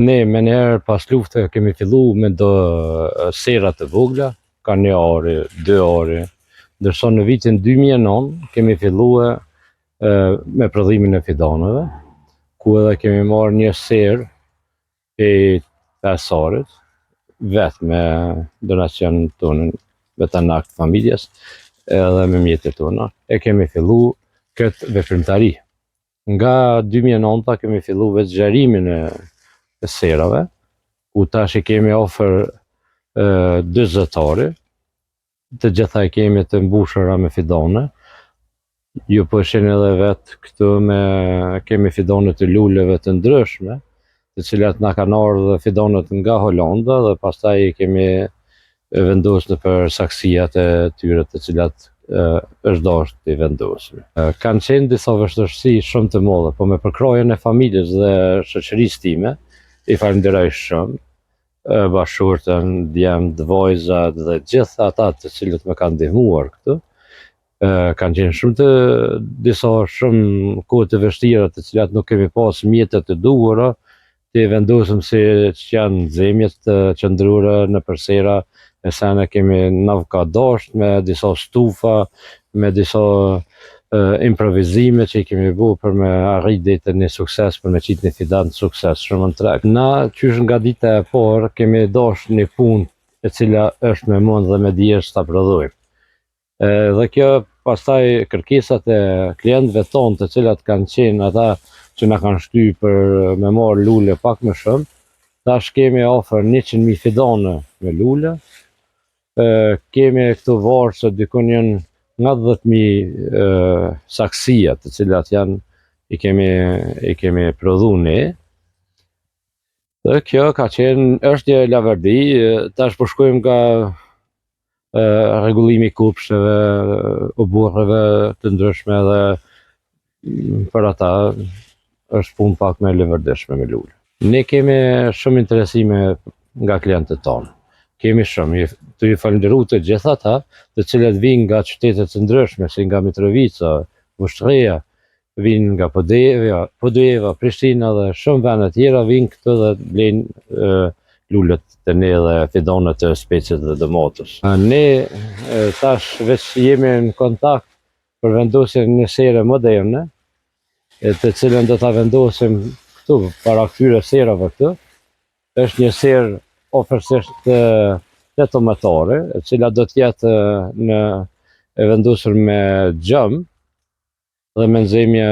Ne me njerë pas lufte kemi fillu me do sera të vogla, ka 1 orë, 2 orë, ndërsa në vitin 2009 kemi fillu me prodhimin e fidanëve, ku edhe kemi marrë një serë e 5 orët, vetë me donacion tonë, me të naktë familjes, edhe me mjetët tona, e kemi fillu këtë veprimtari. Nga 2009 kemi fillu vetë xherimin e serave, ku tash i kemi ofër 20 orë, të gjitha i kemi të mbushura me fidane. Ju po shihni edhe vetë këtu kemi fidane të luleve të ndryshme, të cilat na kanë ardhur fidanet nga Holanda dhe pastaj i kemi vendosur për saksijat e tyre të cilat është dashur të vendosur. Kanë qenë disa vështirësi shumë të mëdha, po me përkrajen e familjes dhe shoqërisë time, i falenderoj shumë bashkëshortën, djemtë, vajzat dhe gjithë ata të cilët më kanë ndihmuar këtu. Kanë qenë shumë kohë të vështira të cilat nuk kemi pas mjetet të duhura, të vendosëm si që janë nxemjet të qëndruara në përsera, me sene kemi navka dasht, me disa stufa, me disa improvizime që i kemi bu për me arrit deri në sukses, për me qitë një fidan të sukses shumë në treg. Na, qysh nga dita e parë, kemi dashur një punë e cila është me mund dhe me djesh ta prodhojmë. Dhe kjo pastaj kërkesat e klientëve tonë, të cilat kanë qenë ata që na kanë shtyr për me marrë lule pak më shumë, tash kemi ofër 100.000 fidane me lule, kemi këtu varë se dikun janë nga 10.000 saksija të cilat i kemi prodhu ne. Dhe kjo ka qenë, është një laverdi, tash po shkojmë nga rregullimi i kupsheve, u burreve të ndryshme dhe për ata është punë pak më e lëvërdishme me lule. Ne kemi shumë interesime nga klientët tonë. Kemi shumë, të ju falenderu të gjitha ata, të cilët vinë nga qytetet të ndryshme, si nga Mitrovica, Vushtrria, vinë nga Podujeva, Prishtina dhe shumë vende tjera vinë këtu dhe blejnë lulet të ne dhe fidanet të specit dhe domatos. Ne tash veç jemi në kontakt për vendosjen një sere moderne, të cilën do ta vendosim këtu, para këtyre serave këtu. Është një serë ofërsisht 18-ore, e cila do t'jetë e vendosur me gjëm dhe me nxemje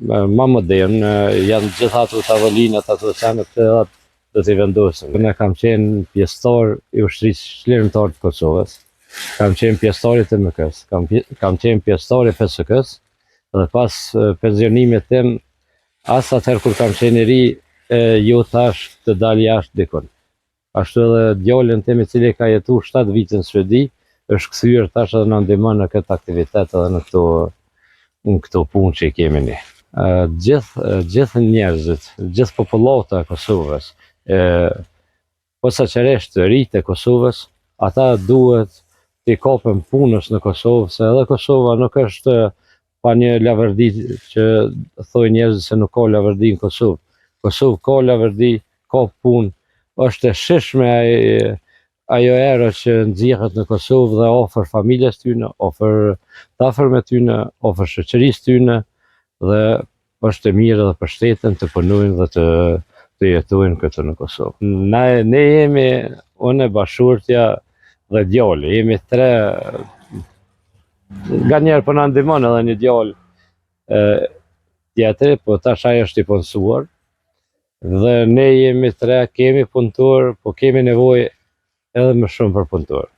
ma modern, janë gjitha ato tavolinat, ato senet të do t'i vendosim. Ne kam qenë pjesëtar i ushtrisë çlirimtare të Kosovës, kam qenë pjesëtar i TMK-s, kam qenë pjesëtar i FSK-s, dhe pas pensionimit tim, as atëherë kur kam qenë i ri, jo tash të dal jashtë dikun. Ashtu edhe djalin tim i cili ka jetu 7 vite në Shvedi, është kthyer tash edhe na ndihmon në këtë aktivitet edhe në këto punë që i kemi ne. Gjithë njerëzit, gjithë popullata e Kosovës, posaçërisht të rinjtë e Kosovës, ata duhet t'i kapën punës në Kosovë, se edhe Kosova nuk është pa një laverdi që thojnë njerëzit se nuk ka laverdi në Kosovë. Kosovë ka laverdi, ka punë, është e shishme ajo era që nxjerrët në Kosovë dhe ofër familjes tyne, ofër të afërmit tyne, ofër shoqërisë tyne, dhe është e mirë edhe për shtetin të punojnë dhe të jetojnë këtu në Kosovë. Ne jemi, unë, bashkëshortja dhe djali, jemi 3. Nga njerë po na ndihmon edhe një djalë tjetri, po tash ai është i punësuar. Dhe ne jemi 3, kemi punëtor, po kemi nevojë edhe më shumë për punëtor.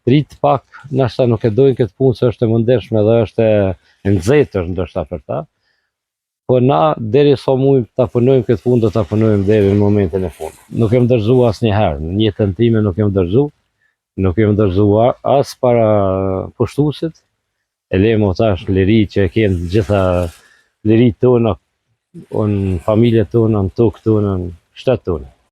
Rritë pak, nashta nuk e dojnë këtë punë se është e mundeshme dhe është e nxehtur ndoshta për ta. Po na deri sa mujmë ta punojmë këtë punë, do ta punojmë deri në momentin e fundit. Nuk jem dorëzuar asnjëherë, në jetën time nuk jem dorëzuar. Nuk jem dorëzuar as para pushtuesit. E lemo tash liri që e kenë gjitha lirit tona, në familjet tona, në tokë tona, në shtetë tona.